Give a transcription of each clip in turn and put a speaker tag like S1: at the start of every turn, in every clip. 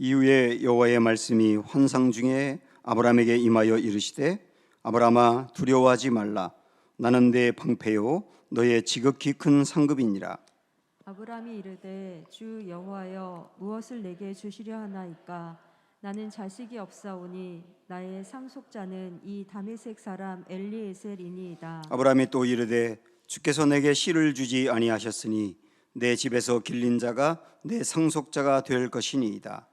S1: 이후에 여호와의 말씀이 환상 중에 아브라함에게 임하여 이르시되 아브라함아 두려워하지 말라. 나는 내 방패요 너의 지극히 큰 상급이니라.
S2: 아브라함이 이르되 주 여호와여 무엇을 내게 주시려 하나이까? 나는 자식이 없사오니 나의 상속자는 이 다메섹 사람 엘리에셀이니이다.
S1: 아브라함이 또 이르되 주께서 내게 씨를 주지 아니하셨으니 내 집에서 길린 자가 내 상속자가 될 것이니이다.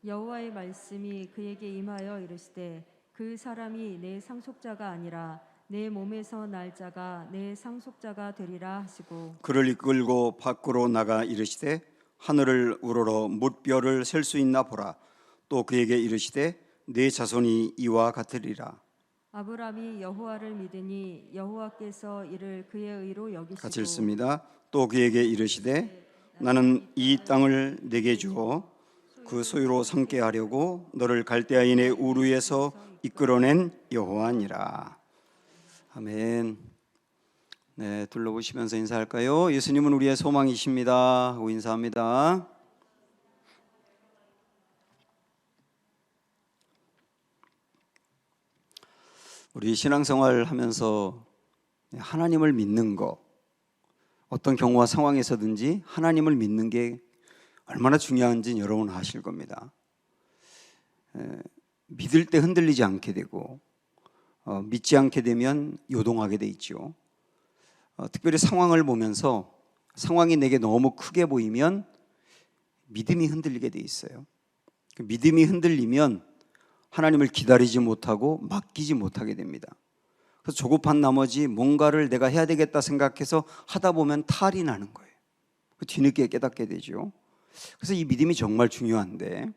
S2: 여호와의 말씀이 그에게 임하여 이르시되 그 사람이 내 상속자가 아니라 내 몸에서 날 자가 내 상속자가 되리라 하시고
S1: 그를 이끌고 밖으로 나가 이르시되 하늘을 우러러 뭇별을 셀 수 있나 보라. 또 그에게 이르시되 네 자손이 이와 같으리라.
S2: 아브라함이 여호와를 믿으니 여호와께서 이를 그의 의로 여기시고
S1: 같이 읽습니다. 또 그에게 이르시되 나는 이 땅을 내게 주어 그 소유로 삼게 하려고 너를 갈대아인의 우르에서 이끌어낸 여호와니라. 아멘. 네, 둘러보시면서 인사할까요? 예수님은 우리의 소망이십니다 하고 인사합니다. 우리 신앙생활 하면서 하나님을 믿는 거, 어떤 경우와 상황에서든지 하나님을 믿는 게 얼마나 중요한지 여러분 아실 겁니다. 믿을 때 흔들리지 않게 되고 믿지 않게 되면 요동하게 돼 있죠. 특별히 상황을 보면서 상황이 내게 너무 크게 보이면 믿음이 흔들리게 돼 있어요. 믿음이 흔들리면 하나님을 기다리지 못하고 맡기지 못하게 됩니다. 그래서 조급한 나머지 뭔가를 내가 해야 되겠다 생각해서 하다 보면 탈이 나는 거예요. 뒤늦게 깨닫게 되죠. 그래서 이 믿음이 정말 중요한데,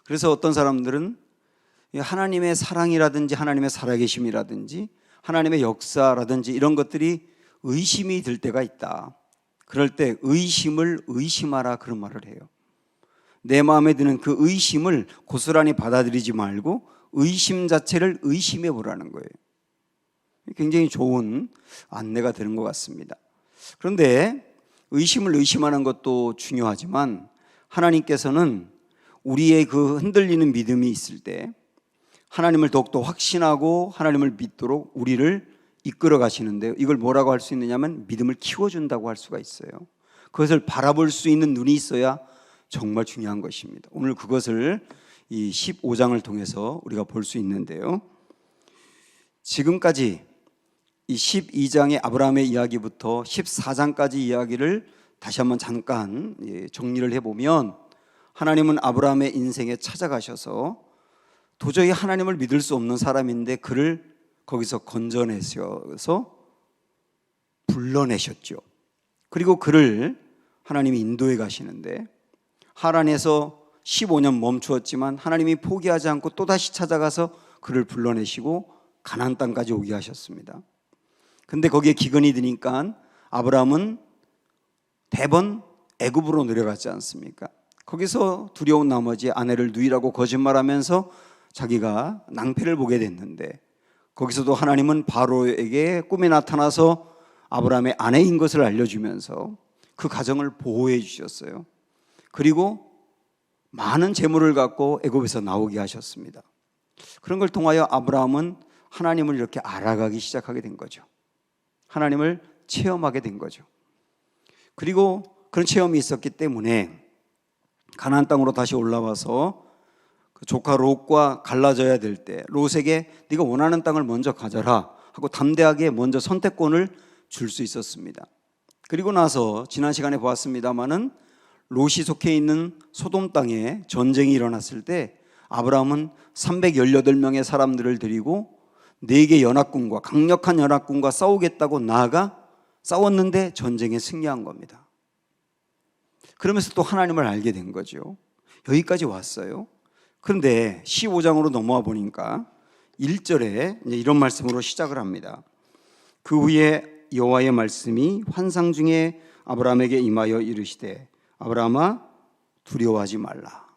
S1: 그래서 어떤 사람들은 하나님의 사랑이라든지 하나님의 살아계심이라든지 하나님의 역사라든지 이런 것들이 의심이 들 때가 있다. 그럴 때 의심을 의심하라 그런 말을 해요. 내 마음에 드는 그 의심을 고스란히 받아들이지 말고 의심 자체를 의심해 보라는 거예요. 굉장히 좋은 안내가 되는 것 같습니다. 그런데 의심을 의심하는 것도 중요하지만 하나님께서는 우리의 그 흔들리는 믿음이 있을 때 하나님을 더욱더 확신하고 하나님을 믿도록 우리를 이끌어 가시는데요. 이걸 뭐라고 할 수 있느냐면 믿음을 키워준다고 할 수가 있어요. 그것을 바라볼 수 있는 눈이 있어야 정말 중요한 것입니다. 오늘 그것을 이 15장을 통해서 우리가 볼 수 있는데요. 지금까지 이 12장의 아브라함의 이야기부터 14장까지 이야기를 다시 한번 잠깐 정리를 해보면 하나님은 아브라함의 인생에 찾아가셔서 도저히 하나님을 믿을 수 없는 사람인데 그를 거기서 건져내셔서 불러내셨죠. 그리고 그를 하나님이 인도해 가시는데 하란에서 15년 멈추었지만 하나님이 포기하지 않고 또다시 찾아가서 그를 불러내시고 가나안 땅까지 오게 하셨습니다. 근데 거기에 기근이 드니까 아브라함은 대번 애굽으로 내려갔지 않습니까? 거기서 두려운 나머지 아내를 누이라고 거짓말하면서 자기가 낭패를 보게 됐는데 거기서도 하나님은 바로에게 꿈에 나타나서 아브라함의 아내인 것을 알려주면서 그 가정을 보호해 주셨어요. 그리고 많은 재물을 갖고 애굽에서 나오게 하셨습니다. 그런 걸 통하여 아브라함은 하나님을 이렇게 알아가기 시작하게 된 거죠. 하나님을 체험하게 된 거죠. 그리고 그런 체험이 있었기 때문에 가나안 땅으로 다시 올라와서 그 조카 롯과 갈라져야 될 때 롯에게 네가 원하는 땅을 먼저 가져라 하고 담대하게 먼저 선택권을 줄 수 있었습니다. 그리고 나서 지난 시간에 보았습니다마는 롯이 속해 있는 소돔 땅에 전쟁이 일어났을 때 아브라함은 318명의 사람들을 데리고 4개 연합군과 강력한 연합군과 싸우겠다고 나아가 싸웠는데 전쟁에 승리한 겁니다. 그러면서 또 하나님을 알게 된 거죠. 여기까지 왔어요. 그런데 15장으로 넘어와 보니까 1절에 이런 말씀으로 시작을 합니다. 그 후에 여호와의 말씀이 환상 중에 아브라함에게 임하여 이르시되 아브라함아 두려워하지 말라.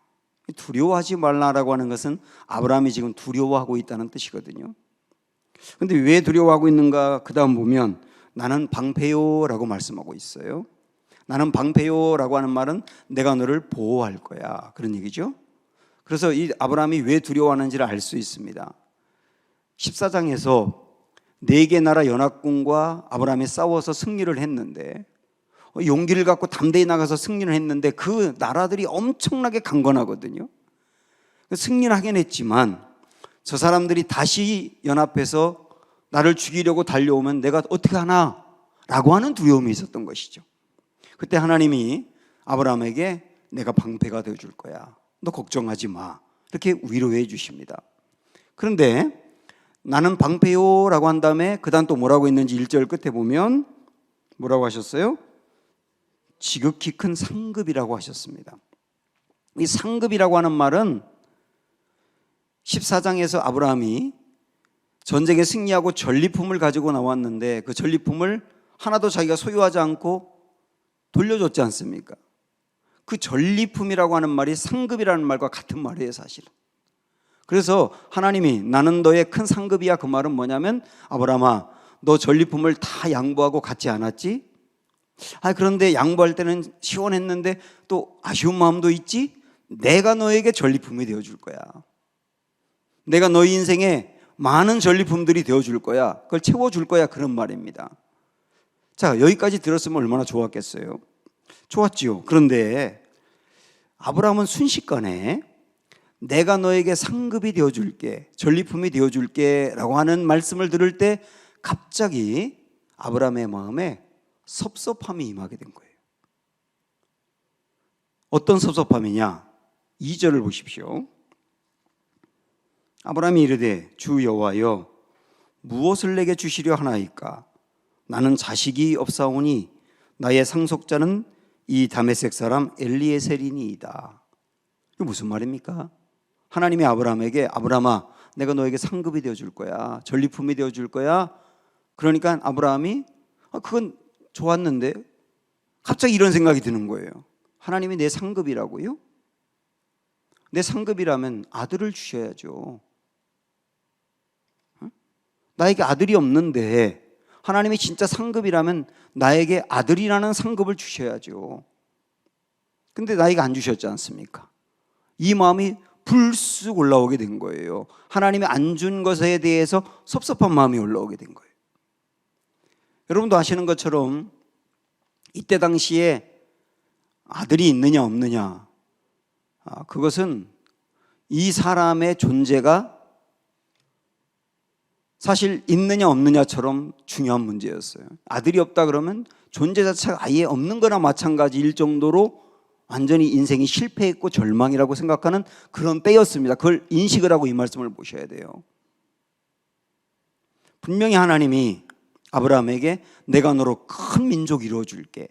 S1: 두려워하지 말라라고 하는 것은 아브라함이 지금 두려워하고 있다는 뜻이거든요. 그런데 왜 두려워하고 있는가? 그 다음 보면 나는 방패요라고 말씀하고 있어요. 나는 방패요라고 하는 말은 내가 너를 보호할 거야 그런 얘기죠. 그래서 이 아브라함이 왜 두려워하는지를 알 수 있습니다. 14장에서 4개 나라 연합군과 아브라함이 싸워서 승리를 했는데, 용기를 갖고 담대히 나가서 승리를 했는데 그 나라들이 엄청나게 강건하거든요. 승리를 하긴 했지만 저 사람들이 다시 연합해서 나를 죽이려고 달려오면 내가 어떻게 하나? 라고 하는 두려움이 있었던 것이죠. 그때 하나님이 아브라함에게 내가 방패가 되어줄 거야. 너 걱정하지 마. 이렇게 위로해 주십니다. 그런데 나는 방패요 라고 한 다음에 그 다음 또 뭐라고 했는지 1절 끝에 보면 뭐라고 하셨어요? 지극히 큰 상급이라고 하셨습니다. 이 상급이라고 하는 말은 14장에서 아브라함이 전쟁에 승리하고 전리품을 가지고 나왔는데 그 전리품을 하나도 자기가 소유하지 않고 돌려줬지 않습니까? 그 전리품이라고 하는 말이 상급이라는 말과 같은 말이에요, 사실은. 그래서 하나님이 나는 너의 큰 상급이야, 그 말은 뭐냐면 아브라함아, 너 전리품을 다 양보하고 갖지 않았지? 그런데 양보할 때는 시원했는데 또 아쉬운 마음도 있지? 내가 너에게 전리품이 되어줄 거야. 내가 너희 인생에 많은 전리품들이 되어줄 거야. 그걸 채워줄 거야, 그런 말입니다. 자, 여기까지 들었으면 얼마나 좋았겠어요? 좋았지요. 그런데 아브라함은 순식간에 내가 너에게 상급이 되어줄게, 전리품이 되어줄게 라고 하는 말씀을 들을 때 갑자기 아브라함의 마음에 섭섭함이 임하게 된 거예요. 어떤 섭섭함이냐? 2절을 보십시오. 아브라함이 이르되 주 여호와여 무엇을 내게 주시려 하나이까? 나는 자식이 없사오니 나의 상속자는 이 다메섹 사람 엘리에셀이니이다. 이게 무슨 말입니까? 하나님이 아브라함에게 아브라함아, 내가 너에게 상급이 되어줄 거야, 전리품이 되어줄 거야. 그러니까 아브라함이 그건 좋았는데 갑자기 이런 생각이 드는 거예요. 하나님이 내 상급이라고요? 내 상급이라면 아들을 주셔야죠. 나에게 아들이 없는데 하나님이 진짜 상급이라면 나에게 아들이라는 상급을 주셔야죠. 근데 나에게 안 주셨지 않습니까? 이 마음이 불쑥 올라오게 된 거예요. 하나님이 안 준 것에 대해서 섭섭한 마음이 올라오게 된 거예요. 여러분도 아시는 것처럼 이때 당시에 아들이 있느냐 없느냐, 그것은 이 사람의 존재가 사실 있느냐 없느냐처럼 중요한 문제였어요. 아들이 없다 그러면 존재 자체가 아예 없는 거나 마찬가지일 정도로 완전히 인생이 실패했고 절망이라고 생각하는 그런 때였습니다. 그걸 인식을 하고 이 말씀을 보셔야 돼요. 분명히 하나님이 아브라함에게 내가 너로 큰 민족 이루어줄게,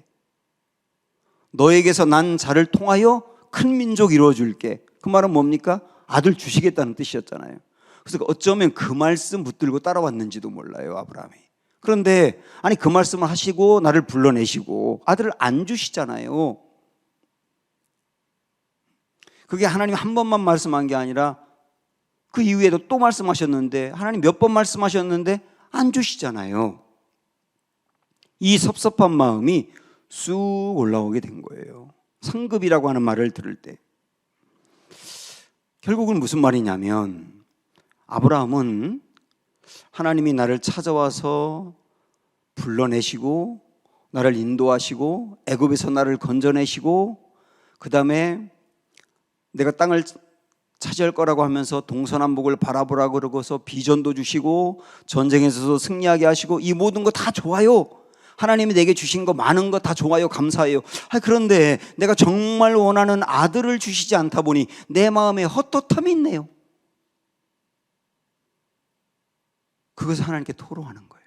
S1: 너에게서 난 자를 통하여 큰 민족 이루어줄게. 그 말은 뭡니까? 아들 주시겠다는 뜻이었잖아요. 그래서 어쩌면 그 말씀 붙들고 따라왔는지도 몰라요, 아브라함이. 그런데 아니 그 말씀을 하시고 나를 불러내시고 아들을 안 주시잖아요. 그게 하나님 한 번만 말씀한 게 아니라 그 이후에도 또 말씀하셨는데, 하나님 몇 번 말씀하셨는데 안 주시잖아요. 이 섭섭한 마음이 쑥 올라오게 된 거예요. 상급이라고 하는 말을 들을 때. 결국은 무슨 말이냐면 아브라함은 하나님이 나를 찾아와서 불러내시고 나를 인도하시고 애굽에서 나를 건져내시고 그 다음에 내가 땅을 차지할 거라고 하면서 동서남북을 바라보라고 그러고서 비전도 주시고 전쟁에서도 승리하게 하시고 이 모든 거 다 좋아요. 하나님이 내게 주신 거 많은 거 다 좋아요. 감사해요. 그런데 내가 정말 원하는 아들을 주시지 않다 보니 내 마음에 헛헛함이 있네요. 그것을 하나님께 토로하는 거예요.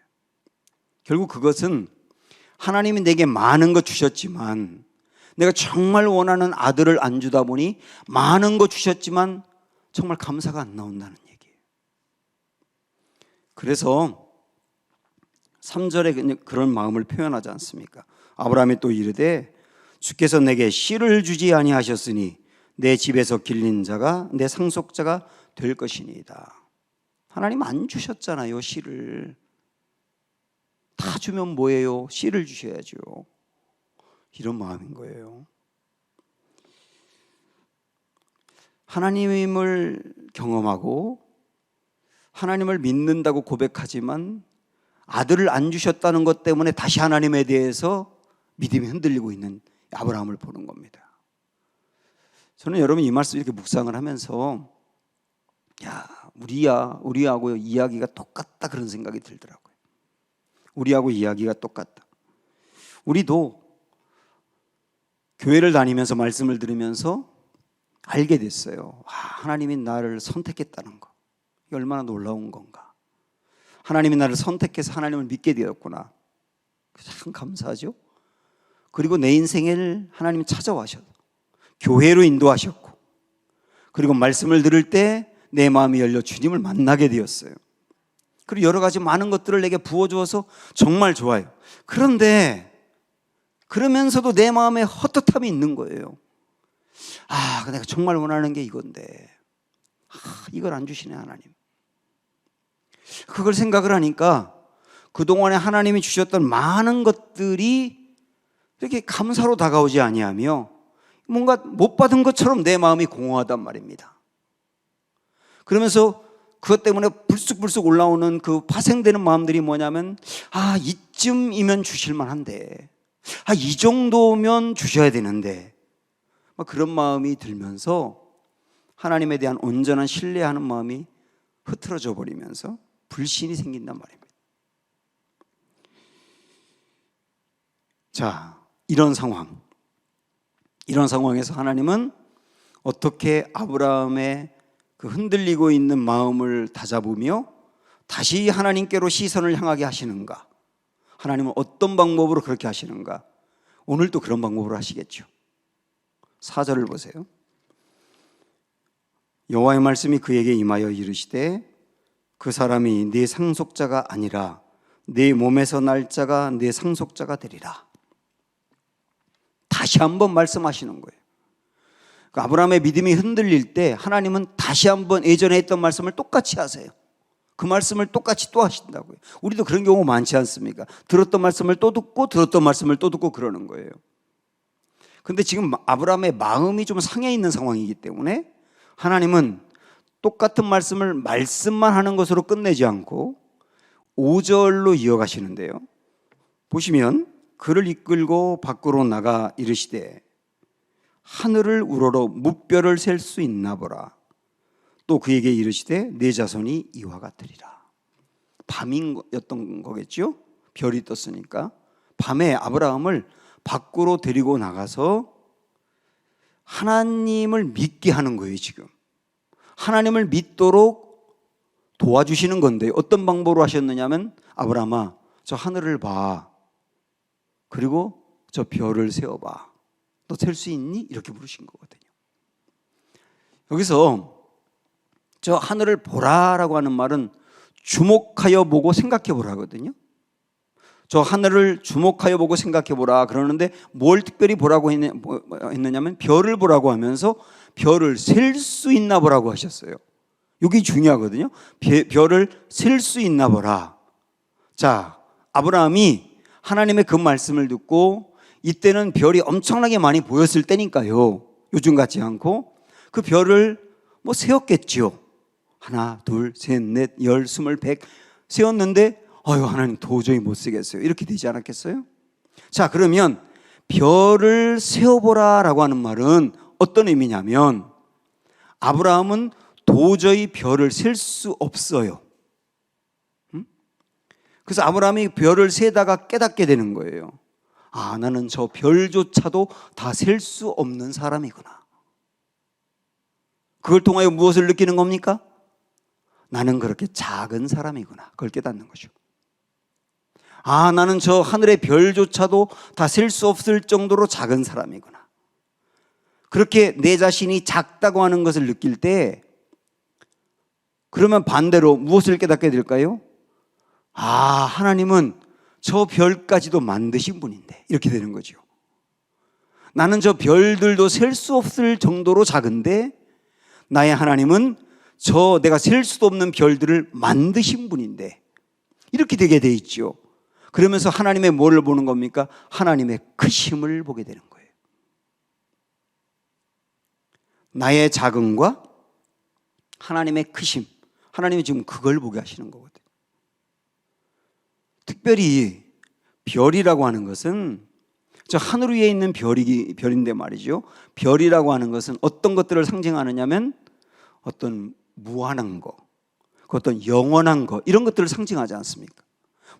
S1: 결국 그것은 하나님이 내게 많은 거 주셨지만 내가 정말 원하는 아들을 안 주다 보니 많은 거 주셨지만 정말 감사가 안 나온다는 얘기예요. 그래서 3절에 그런 마음을 표현하지 않습니까? 아브라함이 또 이르되 주께서 내게 씨를 주지 아니하셨으니 내 집에서 길린 자가 내 상속자가 될 것이니이다. 하나님 안 주셨잖아요, 씨를. 다 주면 뭐예요? 씨를 주셔야죠. 이런 마음인 거예요. 하나님을 경험하고 하나님을 믿는다고 고백하지만 아들을 안 주셨다는 것 때문에 다시 하나님에 대해서 믿음이 흔들리고 있는 아브라함을 보는 겁니다. 저는 여러분 이 말씀 이렇게 묵상을 하면서 야, 우리하고 이야기가 똑같다 그런 생각이 들더라고요. 우리하고 이야기가 똑같다. 우리도 교회를 다니면서 말씀을 들으면서 알게 됐어요. 하나님이 나를 선택했다는 거. 이게 얼마나 놀라운 건가. 하나님이 나를 선택해서 하나님을 믿게 되었구나. 참 감사하죠. 그리고 내 인생을 하나님이 찾아와셔서 교회로 인도하셨고, 그리고 말씀을 들을 때 내 마음이 열려 주님을 만나게 되었어요. 그리고 여러 가지 많은 것들을 내게 부어주어서 정말 좋아요. 그런데 그러면서도 내 마음에 헛헛함이 있는 거예요. 내가 정말 원하는 게 이건데 이걸 안 주시네 하나님. 그걸 생각을 하니까 그동안에 하나님이 주셨던 많은 것들이 이렇게 감사로 다가오지 아니하며 뭔가 못 받은 것처럼 내 마음이 공허하단 말입니다. 그러면서 그것 때문에 불쑥불쑥 올라오는 그 파생되는 마음들이 뭐냐면 이쯤이면 주실 만한데, 이 정도면 주셔야 되는데, 그런 마음이 들면서 하나님에 대한 온전한 신뢰하는 마음이 흐트러져 버리면서 불신이 생긴단 말입니다. 자, 이런 상황에서 하나님은 어떻게 아브라함의 그 흔들리고 있는 마음을 다잡으며 다시 하나님께로 시선을 향하게 하시는가? 하나님은 어떤 방법으로 그렇게 하시는가? 오늘도 그런 방법으로 하시겠죠. 4절을 보세요. 여호와의 말씀이 그에게 임하여 이르시되 그 사람이 네 상속자가 아니라 네 몸에서 날 자가 네 상속자가 되리라. 다시 한번 말씀하시는 거예요. 아브라함의 믿음이 흔들릴 때 하나님은 다시 한번 예전에 했던 말씀을 똑같이 하세요. 그 말씀을 똑같이 또 하신다고요. 우리도 그런 경우 많지 않습니까? 들었던 말씀을 또 듣고 들었던 말씀을 또 듣고 그러는 거예요. 그런데 지금 아브라함의 마음이 좀 상해 있는 상황이기 때문에 하나님은 똑같은 말씀만 하는 것으로 끝내지 않고 5절로 이어가시는데요. 보시면 그를 이끌고 밖으로 나가 이르시되 하늘을 우러러 무뼈를 셀 수 있나 보라. 또 그에게 이르시되 내 자손이 이와 같으리라. 밤이었던 거겠죠? 별이 떴으니까 밤에 아브라함을 밖으로 데리고 나가서 하나님을 믿게 하는 거예요. 지금 하나님을 믿도록 도와주시는 건데 어떤 방법으로 하셨느냐면 아브라함아 저 하늘을 봐. 그리고 저 별을 세어봐. 너 셀 수 있니? 이렇게 부르신 거거든요. 여기서 저 하늘을 보라라고 하는 말은 주목하여 보고 생각해 보라거든요. 저 하늘을 주목하여 보고 생각해 보라 그러는데 뭘 특별히 보라고 했느냐면 별을 보라고 하면서 별을 셀 수 있나 보라고 하셨어요. 이게 중요하거든요. 별을 셀 수 있나 보라. 자, 아브라함이 하나님의 그 말씀을 듣고 이때는 별이 엄청나게 많이 보였을 때니까요. 요즘 같지 않고 그 별을 세었겠죠. 하나, 둘, 셋, 넷, 열, 스물, 백 세웠는데 하나님 도저히 못 세겠어요. 이렇게 되지 않았겠어요? 자, 그러면 별을 세어보라라고 하는 말은 어떤 의미냐면 아브라함은 도저히 별을 셀 수 없어요. 그래서 아브라함이 별을 세다가 깨닫게 되는 거예요. 나는 저 별조차도 다 셀 수 없는 사람이구나. 그걸 통하여 무엇을 느끼는 겁니까? 나는 그렇게 작은 사람이구나. 그걸 깨닫는 거죠. 나는 저 하늘의 별조차도 다 셀 수 없을 정도로 작은 사람이구나. 그렇게 내 자신이 작다고 하는 것을 느낄 때 그러면 반대로 무엇을 깨닫게 될까요? 하나님은 저 별까지도 만드신 분인데 이렇게 되는 거죠. 나는 저 별들도 셀 수 없을 정도로 작은데 나의 하나님은 저 내가 셀 수도 없는 별들을 만드신 분인데 이렇게 되게 돼 있죠. 그러면서 하나님의 뭐를 보는 겁니까? 하나님의 크심을 보게 되는 거예요. 나의 작음과 하나님의 크심, 하나님이 지금 그걸 보게 하시는 거거든요. 특별히 별이라고 하는 것은 저 하늘 위에 있는 별인데 말이죠. 별이라고 하는 것은 어떤 것들을 상징하느냐면 어떤 무한한 거, 그 어떤 영원한 거, 이런 것들을 상징하지 않습니까?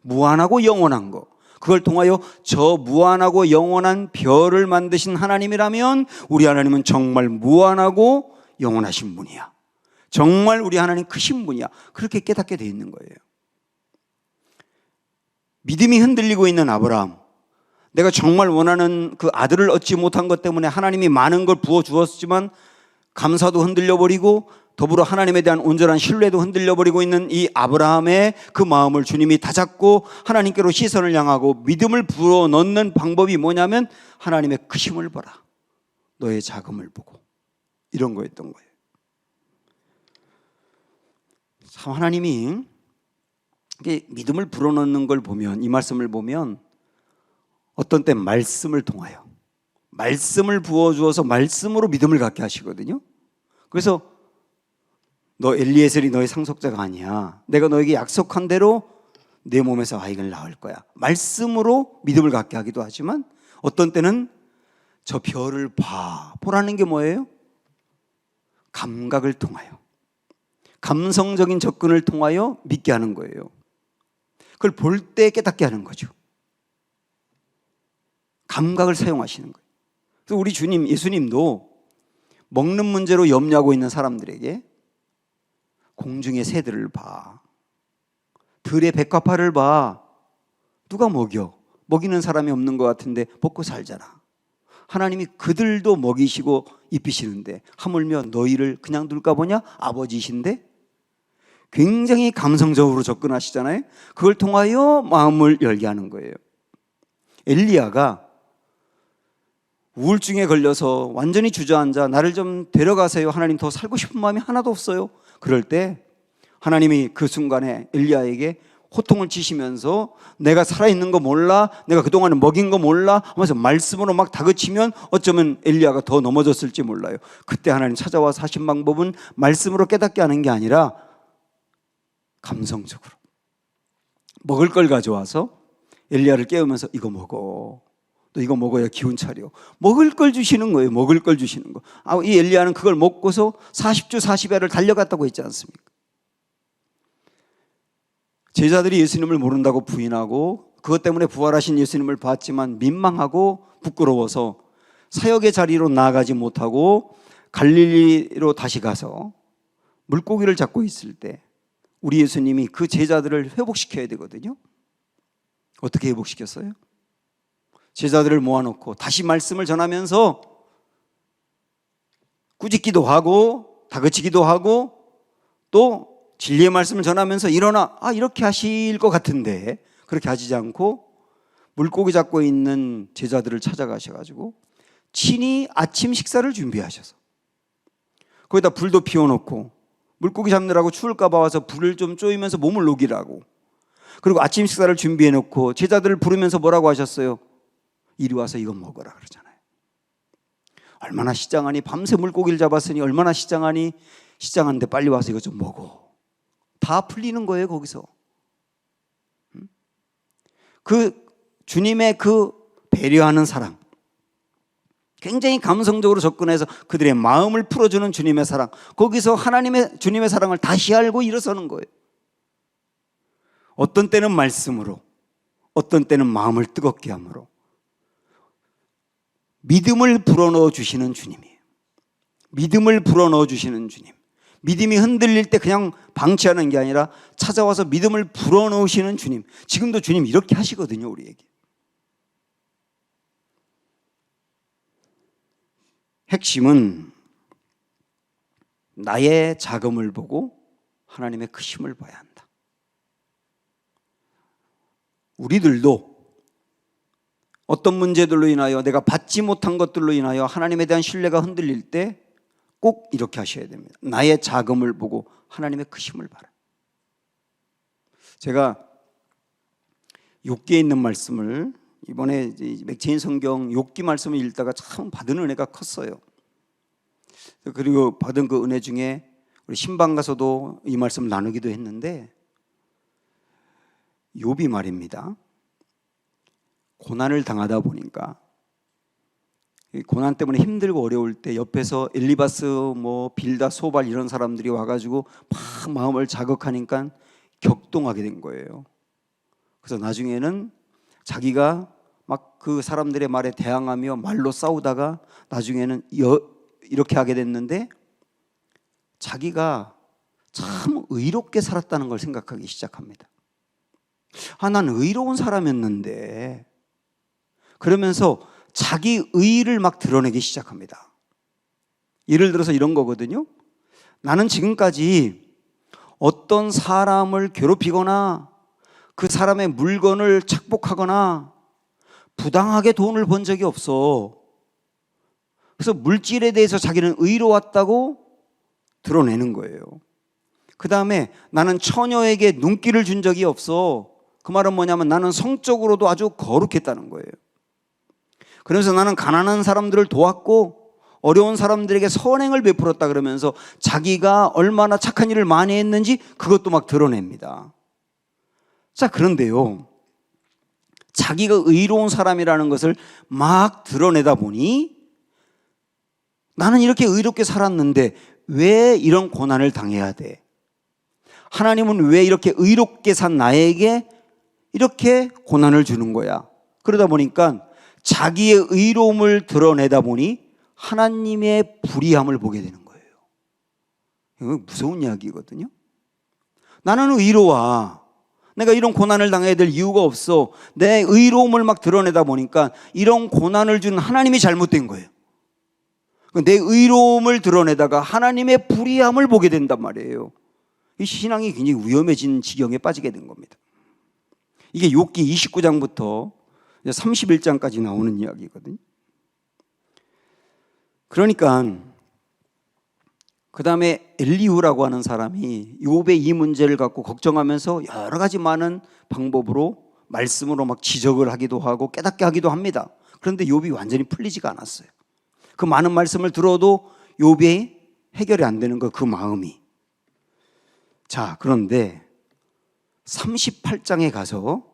S1: 무한하고 영원한 거, 그걸 통하여 저 무한하고 영원한 별을 만드신 하나님이라면 우리 하나님은 정말 무한하고 영원하신 분이야. 정말 우리 하나님 크신 분이야. 그렇게 깨닫게 되어 있는 거예요. 믿음이 흔들리고 있는 아브라함, 내가 정말 원하는 그 아들을 얻지 못한 것 때문에 하나님이 많은 걸 부어주었지만 감사도 흔들려버리고 더불어 하나님에 대한 온전한 신뢰도 흔들려버리고 있는 이 아브라함의 그 마음을 주님이 다잡고 하나님께로 시선을 향하고 믿음을 불어넣는 방법이 뭐냐면 하나님의 크심을 보라, 너의 자금을 보고, 이런 거였던 거예요. 참 하나님이 믿음을 불어넣는 걸 보면, 이 말씀을 보면 어떤 때 말씀을 통하여 말씀을 부어주어서 말씀으로 믿음을 갖게 하시거든요. 그래서 너 엘리에셀이 너의 상속자가 아니야, 내가 너에게 약속한 대로 내 몸에서 아이를 낳을 거야, 말씀으로 믿음을 갖게 하기도 하지만 어떤 때는 저 별을 보라는 게 뭐예요? 감각을 통하여, 감성적인 접근을 통하여 믿게 하는 거예요. 그걸 볼 때 깨닫게 하는 거죠. 감각을 사용하시는 거예요. 그래서 우리 주님, 예수님도 먹는 문제로 염려하고 있는 사람들에게 공중의 새들을 봐, 들의 백합화를 봐, 누가 먹여? 먹이는 사람이 없는 것 같은데 먹고 살잖아. 하나님이 그들도 먹이시고 입히시는데 하물며 너희를 그냥 둘까 보냐? 아버지신데? 굉장히 감성적으로 접근하시잖아요. 그걸 통하여 마음을 열게 하는 거예요. 엘리야가 우울증에 걸려서 완전히 주저앉아 나를 좀 데려가세요, 하나님 더 살고 싶은 마음이 하나도 없어요. 그럴 때 하나님이 그 순간에 엘리야에게 호통을 치시면서 내가 살아있는 거 몰라? 내가 그동안에 먹인 거 몰라? 하면서 말씀으로 막 다그치면 어쩌면 엘리야가 더 넘어졌을지 몰라요. 그때 하나님 찾아와서 하신 방법은 말씀으로 깨닫게 하는 게 아니라 감성적으로 먹을 걸 가져와서 엘리야를 깨우면서 이거 먹어, 또 이거 먹어야 기운 차려, 먹을 걸 주시는 거예요. 먹을 걸 주시는 거. 이 엘리야는 그걸 먹고서 40주 40야를 달려갔다고 했지 않습니까? 제자들이 예수님을 모른다고 부인하고 그것 때문에 부활하신 예수님을 봤지만 민망하고 부끄러워서 사역의 자리로 나아가지 못하고 갈릴리로 다시 가서 물고기를 잡고 있을 때 우리 예수님이 그 제자들을 회복시켜야 되거든요. 어떻게 회복시켰어요? 제자들을 모아놓고 다시 말씀을 전하면서 꾸짖기도 하고 다그치기도 하고 또 진리의 말씀을 전하면서 일어나, 이렇게 하실 것 같은데 그렇게 하시지 않고 물고기 잡고 있는 제자들을 찾아가셔가지고 친히 아침 식사를 준비하셔서 거기다 불도 피워놓고 물고기 잡느라고 추울까 봐 와서 불을 좀 쪼이면서 몸을 녹이라고, 그리고 아침 식사를 준비해놓고 제자들을 부르면서 뭐라고 하셨어요? 이리 와서 이거 먹어라 그러잖아요. 얼마나 시장하니, 밤새 물고기를 잡았으니 얼마나 시장하니, 시장하는데 빨리 와서 이거 좀 먹어. 다 풀리는 거예요 거기서. 그 주님의 그 배려하는 사랑, 굉장히 감성적으로 접근해서 그들의 마음을 풀어주는 주님의 사랑, 거기서 하나님의 주님의 사랑을 다시 알고 일어서는 거예요. 어떤 때는 말씀으로, 어떤 때는 마음을 뜨겁게 함으로 믿음을 불어넣어 주시는 주님이에요. 믿음을 불어넣어 주시는 주님. 믿음이 흔들릴 때 그냥 방치하는 게 아니라 찾아와서 믿음을 불어넣으시는 주님. 지금도 주님 이렇게 하시거든요, 우리에게. 핵심은 나의 자금을 보고 하나님의 크심을 봐야 한다. 우리들도 어떤 문제들로 인하여 내가 받지 못한 것들로 인하여 하나님에 대한 신뢰가 흔들릴 때 꼭 이렇게 하셔야 됩니다. 나의 자금을 보고 하나님의 크심을 봐라. 제가 욥기에 있는 말씀을 이번에 맥체인 성경 욥기 말씀을 읽다가 참 받은 은혜가 컸어요. 그리고 받은 그 은혜 중에 우리 신방 가서도 이 말씀을 나누기도 했는데 욥이 말입니다. 고난을 당하다 보니까 고난 때문에 힘들고 어려울 때 옆에서 엘리바스 빌다 소발 이런 사람들이 와가지고 막 마음을 자극하니까 격동하게 된 거예요. 그래서 나중에는 자기가 막 그 사람들의 말에 대항하며 말로 싸우다가 나중에는 이렇게 하게 됐는데 자기가 참 의롭게 살았다는 걸 생각하기 시작합니다. 난 의로운 사람이었는데, 그러면서 자기 의의를 막 드러내기 시작합니다. 예를 들어서 이런 거거든요. 나는 지금까지 어떤 사람을 괴롭히거나 그 사람의 물건을 착복하거나 부당하게 돈을 번 적이 없어. 그래서 물질에 대해서 자기는 의로웠다고 드러내는 거예요. 그 다음에 나는 처녀에게 눈길을 준 적이 없어. 그 말은 뭐냐면 나는 성적으로도 아주 거룩했다는 거예요. 그래서 나는 가난한 사람들을 도왔고 어려운 사람들에게 선행을 베풀었다 그러면서 자기가 얼마나 착한 일을 많이 했는지 그것도 막 드러냅니다. 자, 그런데요, 자기가 의로운 사람이라는 것을 막 드러내다 보니 나는 이렇게 의롭게 살았는데 왜 이런 고난을 당해야 돼? 하나님은 왜 이렇게 의롭게 산 나에게 이렇게 고난을 주는 거야? 그러다 보니까 자기의 의로움을 드러내다 보니 하나님의 불의함을 보게 되는 거예요. 이거 무서운 이야기거든요. 나는 의로워. 내가 이런 고난을 당해야 될 이유가 없어. 내 의로움을 막 드러내다 보니까 이런 고난을 준 하나님이 잘못된 거예요. 내 의로움을 드러내다가 하나님의 불의함을 보게 된단 말이에요. 이 신앙이 굉장히 위험해진 지경에 빠지게 된 겁니다. 이게 욥기 29장부터 31장까지 나오는 이야기거든요. 그러니까 그 다음에 엘리후라고 하는 사람이 욥의 이 문제를 갖고 걱정하면서 여러 가지 많은 방법으로 말씀으로 막 지적을 하기도 하고 깨닫게 하기도 합니다. 그런데 욥이 완전히 풀리지가 않았어요. 그 많은 말씀을 들어도 욥이 해결이 안 되는 거, 그 마음이. 자, 그런데 38장에 가서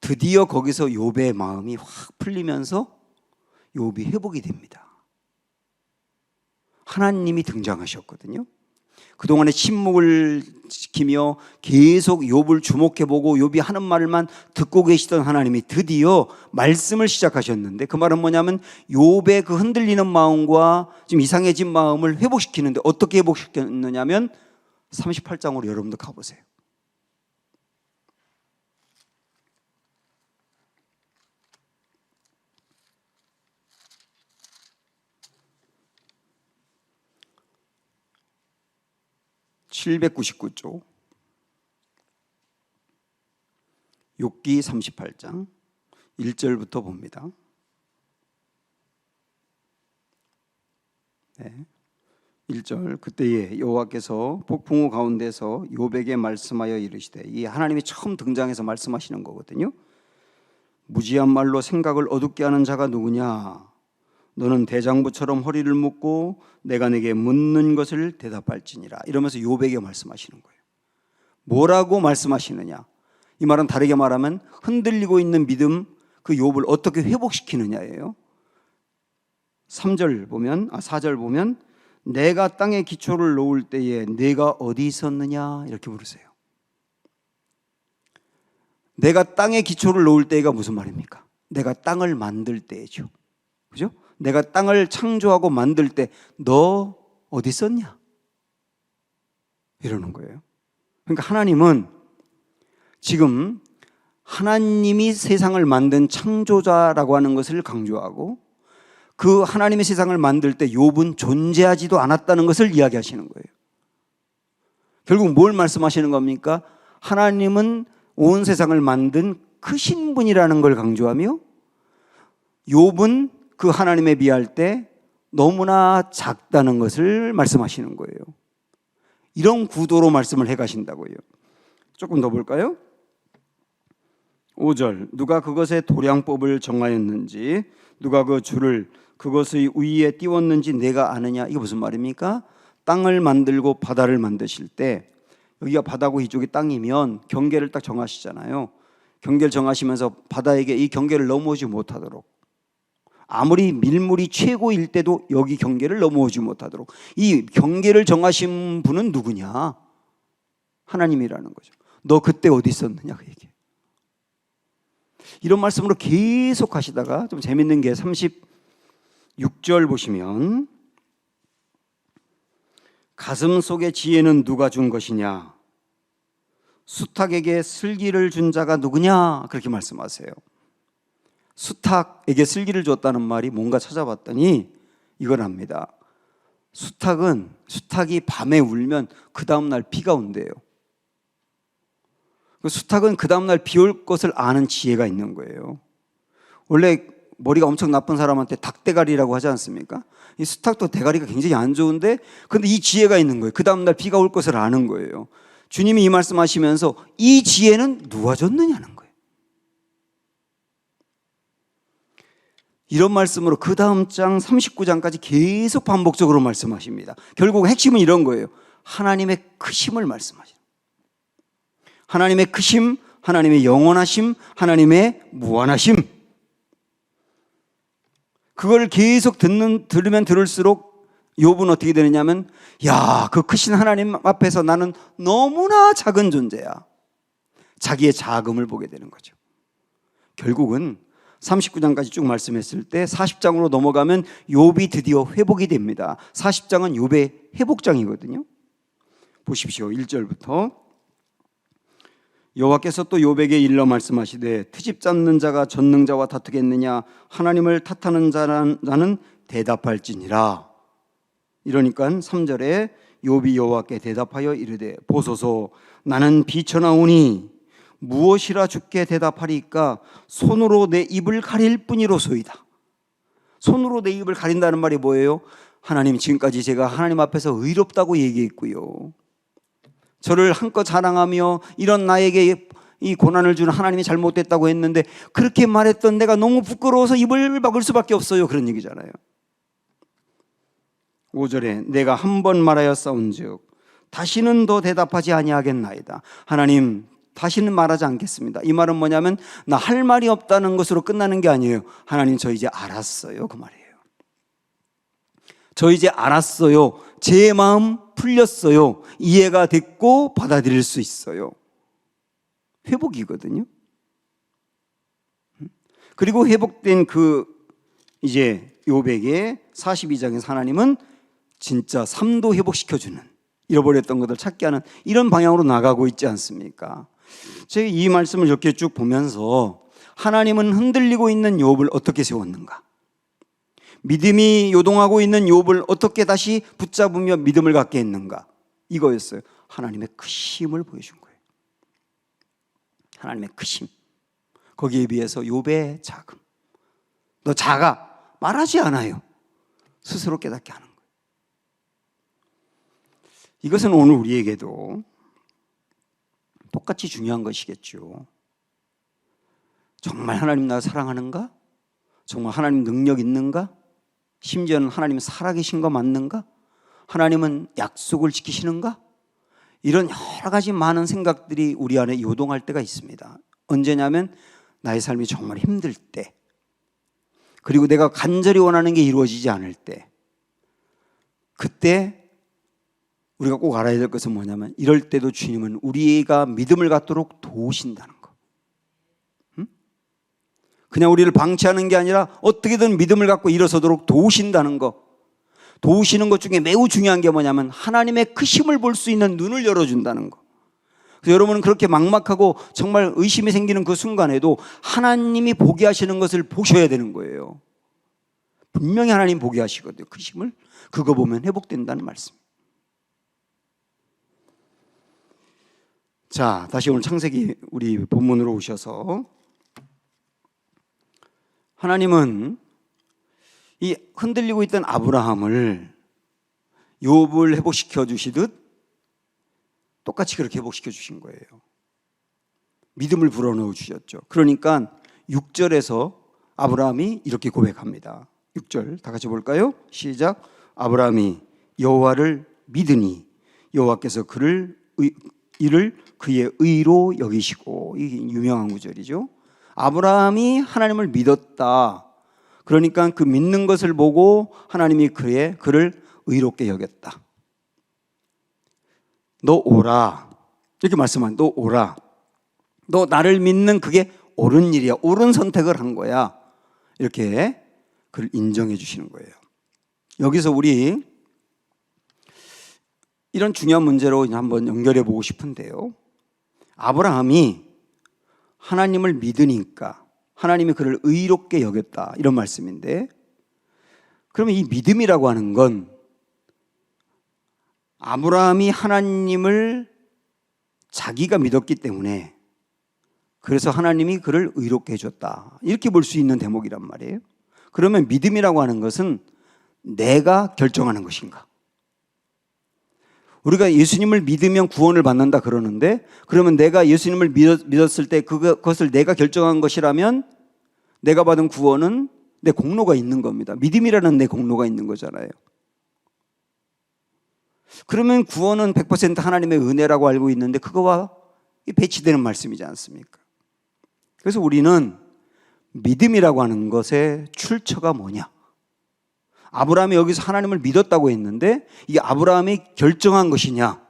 S1: 드디어 거기서 욥의 마음이 확 풀리면서 욥이 회복이 됩니다. 하나님이 등장하셨거든요. 그동안에 침묵을 지키며 계속 욥을 주목해보고 욥이 하는 말만 듣고 계시던 하나님이 드디어 말씀을 시작하셨는데, 그 말은 뭐냐면 욥의 그 흔들리는 마음과 지금 이상해진 마음을 회복시키는데, 어떻게 회복시켰느냐면 38장으로 여러분도 가보세요. (799쪽) 욥기 38장 1절부터 봅니다. 네. 1절. 그때에 여호와께서 폭풍우 가운데서 욥에게 말씀하여 이르시되, 이 하나님이 처음 등장해서 말씀하시는 거거든요. 무지한 말로 생각을 어둡게 하는 자가 누구냐? 너는 대장부처럼 허리를 묶고 내가 내게 묻는 것을 대답할지니라. 이러면서 욥에게 말씀하시는 거예요. 뭐라고 말씀하시느냐? 이 말은 다르게 말하면 흔들리고 있는 믿음, 그 욥을 어떻게 회복시키느냐예요. 4절 보면 내가 땅에 기초를 놓을 때에 내가 어디 있었느냐? 이렇게 물으세요. 내가 땅에 기초를 놓을 때가 무슨 말입니까? 내가 땅을 만들 때죠. 그죠? 내가 땅을 창조하고 만들 때 너 어디 있었냐? 이러는 거예요. 그러니까 하나님은 지금 하나님이 세상을 만든 창조자라고 하는 것을 강조하고, 그 하나님의 세상을 만들 때 욥은 존재하지도 않았다는 것을 이야기하시는 거예요. 결국 뭘 말씀하시는 겁니까? 하나님은 온 세상을 만든 크신 분이라는 걸 강조하며, 욥은 그 하나님에 비할 때 너무나 작다는 것을 말씀하시는 거예요. 이런 구도로 말씀을 해가신다고요. 조금 더 볼까요? 5절. 누가 그것의 도량법을 정하였는지, 누가 그 줄을 그것의 위에 띄웠는지 내가 아느냐? 이게 무슨 말입니까? 땅을 만들고 바다를 만드실 때 여기가 바다고 이쪽이 땅이면 경계를 딱 정하시잖아요. 경계를 정하시면서 바다에게 이 경계를 넘어오지 못하도록, 아무리 밀물이 최고일 때도 여기 경계를 넘어오지 못하도록 이 경계를 정하신 분은 누구냐? 하나님이라는 거죠. 너 그때 어디 있었느냐 그 얘기. 이런 말씀으로 계속 하시다가 좀 재밌는 게 36절 보시면 가슴 속의 지혜는 누가 준 것이냐? 수탉에게 슬기를 준 자가 누구냐? 그렇게 말씀하세요. 수탉에게 슬기를 줬다는 말이 뭔가 찾아봤더니 이걸 합니다. 수탉이 밤에 울면 그 다음날 비가 온대요. 수탉은 그 다음날 비 올 것을 아는 지혜가 있는 거예요. 원래 머리가 엄청 나쁜 사람한테 닭대가리라고 하지 않습니까? 이 수탉도 대가리가 굉장히 안 좋은데 근데 이 지혜가 있는 거예요. 그 다음날 비가 올 것을 아는 거예요. 주님이 이 말씀하시면서 이 지혜는 누가 줬느냐는 거예요. 이런 말씀으로 그 다음 장 39장까지 계속 반복적으로 말씀하십니다. 결국 핵심은 이런 거예요. 하나님의 크심을 말씀하시죠. 하나님의 크심, 하나님의 영원하심, 하나님의 무한하심. 그걸 계속 들으면 들을수록 욥은 어떻게 되느냐면, 야, 그 크신 하나님 앞에서 나는 너무나 작은 존재야. 자기의 작음을 보게 되는 거죠. 결국은 39장까지 쭉 말씀했을 때 40장으로 넘어가면 욥이 드디어 회복이 됩니다. 40장은 욥의 회복장이거든요. 보십시오. 1절부터 여호와께서 또 욥에게 일러 말씀하시되 트집 잡는 자가 전능자와 다투겠느냐? 하나님을 탓하는 자는 대답할지니라. 이러니까 3절에 욥이 여호와께 대답하여 이르되 보소서 나는 비천하오니 무엇이라 주께 대답하리까? 손으로 내 입을 가릴 뿐이로소이다. 손으로 내 입을 가린다는 말이 뭐예요? 하나님, 지금까지 제가 하나님 앞에서 의롭다고 얘기했고요, 저를 한껏 자랑하며 이런 나에게 이 고난을 주는 하나님이 잘못됐다고 했는데 그렇게 말했던 내가 너무 부끄러워서 입을 막을 수밖에 없어요. 그런 얘기잖아요. 5절에 내가 한 번 말하였사온즉 다시는 더 대답하지 아니하겠나이다. 하나님, 다시는 말하지 않겠습니다. 이 말은 뭐냐면 나 할 말이 없다는 것으로 끝나는 게 아니에요. 하나님, 저 이제 알았어요. 그 말이에요. 저 이제 알았어요. 제 마음 풀렸어요. 이해가 됐고 받아들일 수 있어요. 회복이거든요. 그리고 회복된 그 이제 욥에게 42장에서 하나님은 진짜 삶도 회복시켜주는, 잃어버렸던 것을 찾게 하는 이런 방향으로 나가고 있지 않습니까? 제가 이 말씀을 이렇게 쭉 보면서 하나님은 흔들리고 있는 욥을 어떻게 세웠는가? 믿음이 요동하고 있는 욥을 어떻게 다시 붙잡으며 믿음을 갖게 했는가? 이거였어요. 하나님의 크심을 보여준 거예요. 하나님의 크심. 거기에 비해서 욥의 작음. 너 작아. 말하지 않아요. 스스로 깨닫게 하는 거예요. 이것은 오늘 우리에게도 똑같이 중요한 것이겠죠. 정말 하나님 나를 사랑하는가? 정말 하나님 능력 있는가? 심지어는 하나님 살아계신 거 맞는가? 하나님은 약속을 지키시는가? 이런 여러 가지 많은 생각들이 우리 안에 요동할 때가 있습니다. 언제냐면 나의 삶이 정말 힘들 때, 그리고 내가 간절히 원하는 게 이루어지지 않을 때, 그때 우리가 꼭 알아야 될 것은 뭐냐면 이럴 때도 주님은 우리가 믿음을 갖도록 도우신다는 거. 그냥 우리를 방치하는 게 아니라 어떻게든 믿음을 갖고 일어서도록 도우신다는 거. 도우시는 것 중에 매우 중요한 게 뭐냐면 하나님의 크심을 볼 수 있는 눈을 열어준다는 거. 그래서 여러분은 그렇게 막막하고 정말 의심이 생기는 그 순간에도 하나님이 보게 하시는 것을 보셔야 되는 거예요. 분명히 하나님 보게 하시거든요. 크심을. 그거 보면 회복된다는 말씀. 자, 다시 오늘 창세기 우리 본문으로 오셔서 하나님은 이 흔들리고 있던 아브라함을 욥을 회복시켜 주시듯 똑같이 그렇게 회복시켜 주신 거예요. 믿음을 불어넣어 주셨죠. 그러니까 6절에서 아브라함이 이렇게 고백합니다. 6절 다 같이 볼까요? 시작. 아브라함이 여호와를 믿으니 여호와께서 이를 그의 의로 여기시고. 이게 유명한 구절이죠. 아브라함이 하나님을 믿었다. 그러니까 그 믿는 것을 보고 하나님이 그를 의롭게 여겼다. 너 오라. 이렇게 말씀한, 너 오라. 너 나를 믿는 그게 옳은 일이야. 옳은 선택을 한 거야. 이렇게 그를 인정해 주시는 거예요. 여기서 우리 이런 중요한 문제로 한번 연결해 보고 싶은데요. 아브라함이 하나님을 믿으니까 하나님이 그를 의롭게 여겼다. 이런 말씀인데, 그러면 이 믿음이라고 하는 건 아브라함이 하나님을 자기가 믿었기 때문에 그래서 하나님이 그를 의롭게 해줬다. 이렇게 볼 수 있는 대목이란 말이에요. 그러면 믿음이라고 하는 것은 내가 결정하는 것인가? 우리가 예수님을 믿으면 구원을 받는다 그러는데, 그러면 내가 예수님을 믿었을 때 그것을 내가 결정한 것이라면 내가 받은 구원은 내 공로가 있는 겁니다. 믿음이라는 내 공로가 있는 거잖아요. 그러면 구원은 100% 하나님의 은혜라고 알고 있는데 그거와 배치되는 말씀이지 않습니까? 그래서 우리는 믿음이라고 하는 것의 출처가 뭐냐? 아브라함이 여기서 하나님을 믿었다고 했는데 이게 아브라함이 결정한 것이냐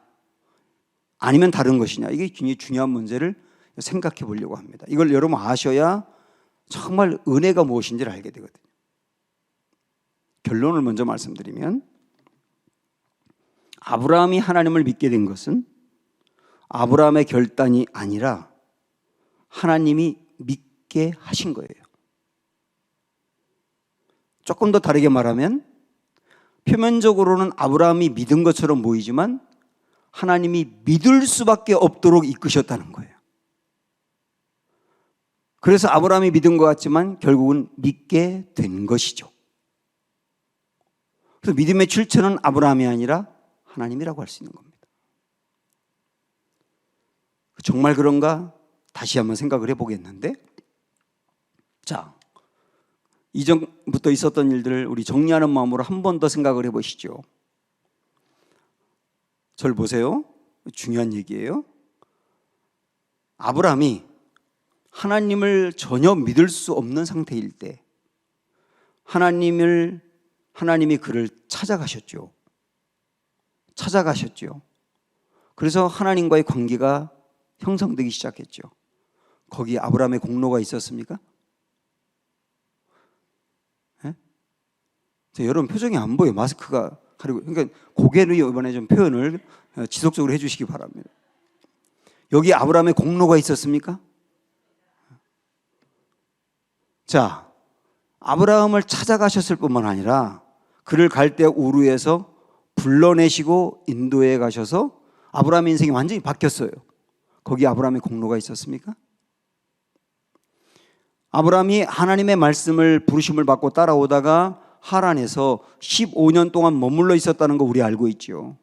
S1: 아니면 다른 것이냐, 이게 굉장히 중요한 문제를 생각해 보려고 합니다. 이걸 여러분 아셔야 정말 은혜가 무엇인지를 알게 되거든요. 결론을 먼저 말씀드리면, 아브라함이 하나님을 믿게 된 것은 아브라함의 결단이 아니라 하나님이 믿게 하신 거예요. 조금 더 다르게 말하면 표면적으로는 아브라함이 믿은 것처럼 보이지만 하나님이 믿을 수밖에 없도록 이끄셨다는 거예요. 그래서 아브라함이 믿은 것 같지만 결국은 믿게 된 것이죠. 그래서 믿음의 출처는 아브라함이 아니라 하나님이라고 할 수 있는 겁니다. 정말 그런가? 다시 한번 생각을 해보겠는데, 자, 이전부터 있었던 일들을 우리 정리하는 마음으로 한 번 더 생각을 해보시죠. 저를 보세요. 중요한 얘기예요. 아브라함이 하나님을 전혀 믿을 수 없는 상태일 때 하나님이 그를 찾아가셨죠. 그래서 하나님과의 관계가 형성되기 시작했죠. 거기에 아브라함의 공로가 있었습니까? 여러분 표정이 안 보여요. 마스크가 가리고. 그러니까 고개를 이번에 좀 표현을 지속적으로 해주시기 바랍니다. 여기 아브라함의 공로가 있었습니까? 자, 아브라함을 찾아가셨을 뿐만 아니라 그를 갈대아 우르에서 불러내시고 인도에 가셔서 아브라함의 인생이 완전히 바뀌었어요. 거기 아브라함의 공로가 있었습니까? 아브라함이 하나님의 말씀을 부르심을 받고 따라오다가 하란에서 15년 동안 머물러 있었다는 거 우리 알고 있죠.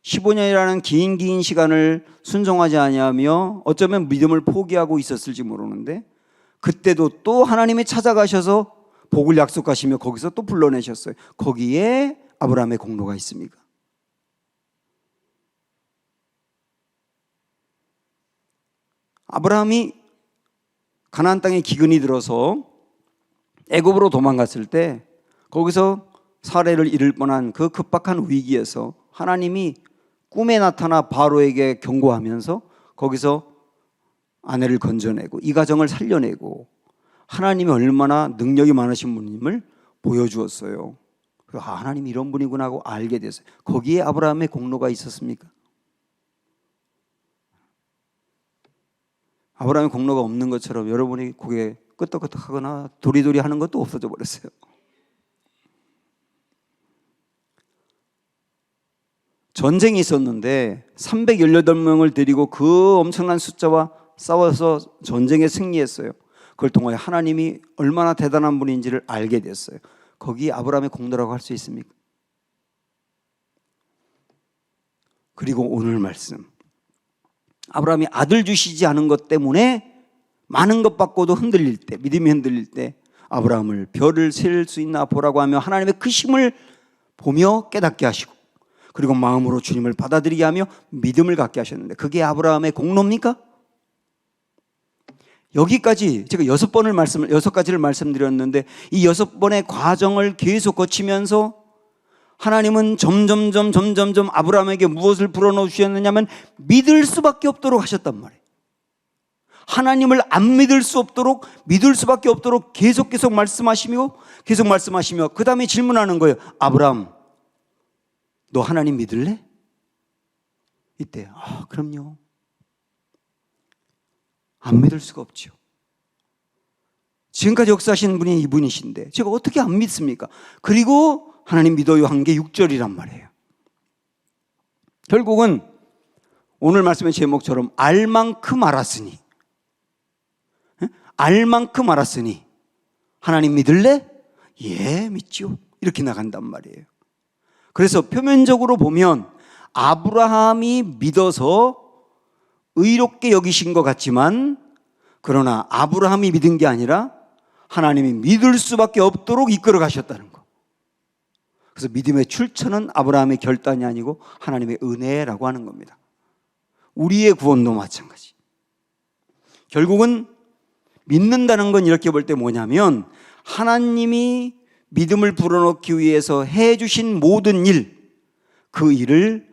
S1: 15년이라는 긴 시간을 순종하지 아니하며 어쩌면 믿음을 포기하고 있었을지 모르는데 그때도 또 하나님이 찾아가셔서 복을 약속하시며 거기서 또 불러내셨어요. 거기에 아브라함의 공로가 있습니까? 아브라함이 가나안 땅에 기근이 들어서 애굽으로 도망갔을 때 거기서 살해를 이를 뻔한 그 급박한 위기에서 하나님이 꿈에 나타나 바로에게 경고하면서 거기서 아내를 건져내고 이 가정을 살려내고 하나님이 얼마나 능력이 많으신 분임을 보여주었어요. 하나님이 이런 분이구나 하고 알게 됐어요. 거기에 아브라함의 공로가 있었습니까? 아브라함의 공로가 없는 것처럼 여러분이 고개 끄덕끄덕하거나 도리도리 하는 것도 없어져 버렸어요. 전쟁이 있었는데 318명을 데리고 그 엄청난 숫자와 싸워서 전쟁에 승리했어요. 그걸 통하여 하나님이 얼마나 대단한 분인지를 알게 됐어요. 거기 아브라함의 공로라고 할 수 있습니까? 그리고 오늘 말씀, 아브라함이 아들 주시지 않은 것 때문에 많은 것 받고도 흔들릴 때, 믿음이 흔들릴 때 아브라함을 별을 셀 수 있나 보라고 하며 하나님의 그 힘을 보며 깨닫게 하시고 그리고 마음으로 주님을 받아들이게 하며 믿음을 갖게 하셨는데 그게 아브라함의 공로입니까? 여기까지 제가 6가지를 말씀드렸는데 이 6번의 과정을 계속 거치면서 하나님은 점점점 아브라함에게 무엇을 불어넣어 주셨느냐면 믿을 수밖에 없도록 하셨단 말이에요. 하나님을 안 믿을 수 없도록, 믿을 수밖에 없도록 계속 말씀하시며 그 다음에 질문하는 거예요. 아브라함, 너 하나님 믿을래? 이때 그럼요. 안 믿을 수가 없죠. 지금까지 역사하신 분이 이분이신데 제가 어떻게 안 믿습니까? 그리고 하나님 믿어요 한 게 6절이란 말이에요. 결국은 오늘 말씀의 제목처럼 알 만큼 알았으니 하나님 믿을래? 예, 믿죠. 이렇게 나간단 말이에요. 그래서 표면적으로 보면 아브라함이 믿어서 의롭게 여기신 것 같지만 그러나 아브라함이 믿은 게 아니라 하나님이 믿을 수밖에 없도록 이끌어 가셨다는 거. 그래서 믿음의 출처는 아브라함의 결단이 아니고 하나님의 은혜라고 하는 겁니다. 우리의 구원도 마찬가지. 결국은 믿는다는 건 이렇게 볼 때 뭐냐면 하나님이 믿음을 불어넣기 위해서 해주신 모든 일, 그 일을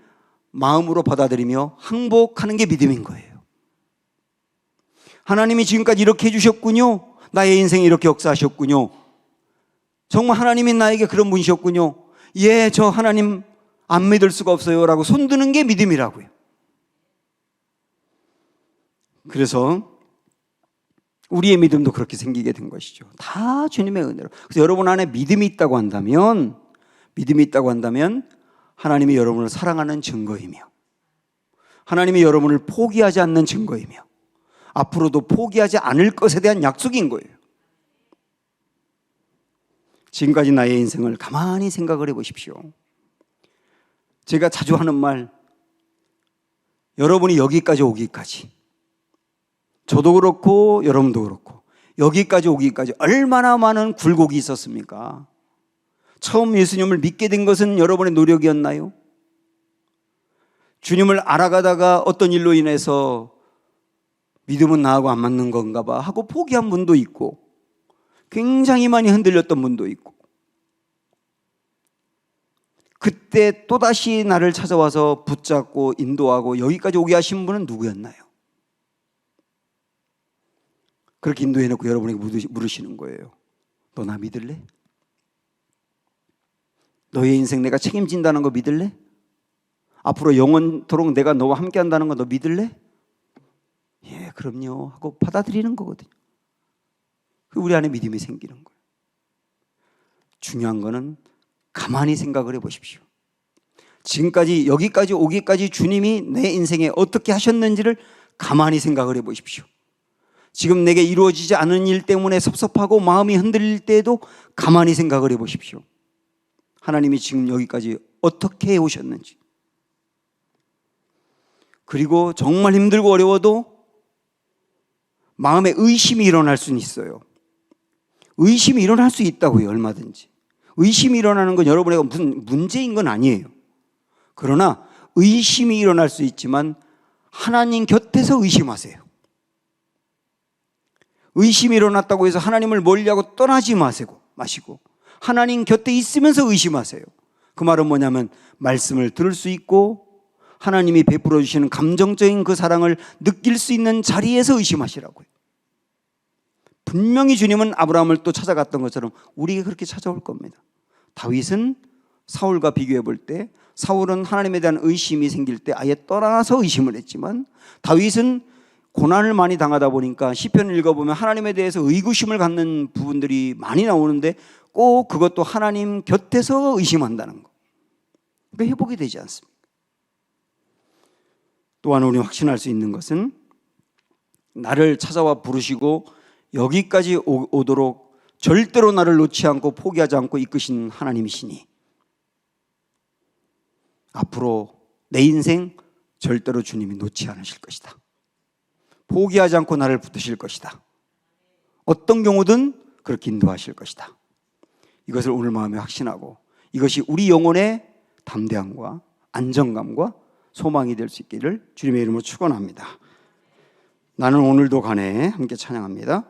S1: 마음으로 받아들이며 항복하는 게 믿음인 거예요. 하나님이 지금까지 이렇게 해주셨군요. 나의 인생에 이렇게 역사하셨군요. 정말 하나님이 나에게 그런 분이셨군요. 예, 저 하나님 안 믿을 수가 없어요 라고 손드는 게 믿음이라고요. 그래서 우리의 믿음도 그렇게 생기게 된 것이죠. 다 주님의 은혜로. 그래서 여러분 안에 믿음이 있다고 한다면 하나님이 여러분을 사랑하는 증거이며 하나님이 여러분을 포기하지 않는 증거이며 앞으로도 포기하지 않을 것에 대한 약속인 거예요. 지금까지 나의 인생을 가만히 생각을 해보십시오. 제가 자주 하는 말, 여러분이 여기까지 오기까지, 저도 그렇고 여러분도 그렇고 여기까지 오기까지 얼마나 많은 굴곡이 있었습니까? 처음 예수님을 믿게 된 것은 여러분의 노력이었나요? 주님을 알아가다가 어떤 일로 인해서 믿음은 나하고 안 맞는 건가 봐 하고 포기한 분도 있고 굉장히 많이 흔들렸던 분도 있고 그때 또다시 나를 찾아와서 붙잡고 인도하고 여기까지 오게 하신 분은 누구였나요? 그렇게 인도해놓고 여러분에게 물으시는 거예요. 너 나 믿을래? 너의 인생 내가 책임진다는 거 믿을래? 앞으로 영원토록 내가 너와 함께 한다는 거 너 믿을래? 예, 그럼요 하고 받아들이는 거거든요. 우리 안에 믿음이 생기는 거예요. 중요한 거는 가만히 생각을 해보십시오. 지금까지 여기까지 오기까지 주님이 내 인생에 어떻게 하셨는지를 가만히 생각을 해보십시오. 지금 내게 이루어지지 않은 일 때문에 섭섭하고 마음이 흔들릴 때에도 가만히 생각을 해보십시오. 하나님이 지금 여기까지 어떻게 해오셨는지. 그리고 정말 힘들고 어려워도 마음에 의심이 일어날 수는 있어요. 의심이 일어날 수 있다고요. 얼마든지. 의심이 일어나는 건 여러분에게 무슨 문제인 건 아니에요. 그러나 의심이 일어날 수 있지만 하나님 곁에서 의심하세요. 의심이 일어났다고 해서 하나님을 멀리하고 떠나지 마시고 하나님 곁에 있으면서 의심하세요. 그 말은 뭐냐면 말씀을 들을 수 있고 하나님이 베풀어 주시는 감정적인 그 사랑을 느낄 수 있는 자리에서 의심하시라고요. 분명히 주님은 아브라함을 또 찾아갔던 것처럼 우리에게 그렇게 찾아올 겁니다. 다윗은 사울과 비교해 볼 때 사울은 하나님에 대한 의심이 생길 때 아예 떠나서 의심을 했지만 다윗은 고난을 많이 당하다 보니까 시편을 읽어보면 하나님에 대해서 의구심을 갖는 부분들이 많이 나오는데 꼭 그것도 하나님 곁에서 의심한다는 거. 그러니까 회복이 되지 않습니다. 또한 우리 확신할 수 있는 것은 나를 찾아와 부르시고 여기까지 오도록 절대로 나를 놓지 않고 포기하지 않고 이끄신 하나님이시니 앞으로 내 인생 절대로 주님이 놓지 않으실 것이다. 포기하지 않고 나를 붙드실 것이다. 어떤 경우든 그렇게 인도하실 것이다. 이것을 오늘 마음에 확신하고 이것이 우리 영혼의 담대함과 안정감과 소망이 될 수 있기를 주님의 이름으로 축원합니다. 나는 오늘도 가네 함께 찬양합니다.